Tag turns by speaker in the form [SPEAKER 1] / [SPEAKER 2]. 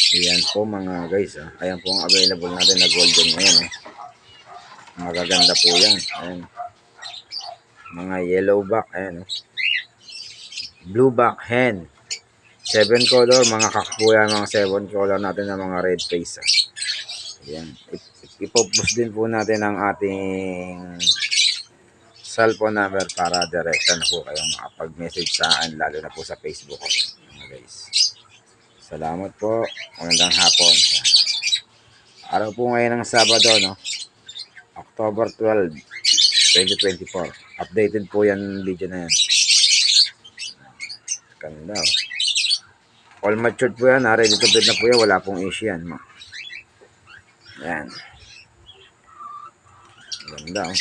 [SPEAKER 1] Ayan po mga guys. Ayan po ang available natin na golden ngayon. Magaganda po yan. Ayan. Mga yellow back. Ayan. Blue back hen. 7 color. Mga kakpo yan. Mga 7 color natin na mga red face. Ayan. Ipopost din po natin ang ating cellphone number para direkta na po kayong makapag-message sa akin, lalo na po sa Facebook. Mga guys. Salamat po. Magandang hapon. Araw po ngayon ng Sabado, no? October 12, 2024. Updated po yan video na yan. Ganda, oh. All matured po yan. Ready to bed na po yan. Wala pong issue yan. Yan. Ganda, oh.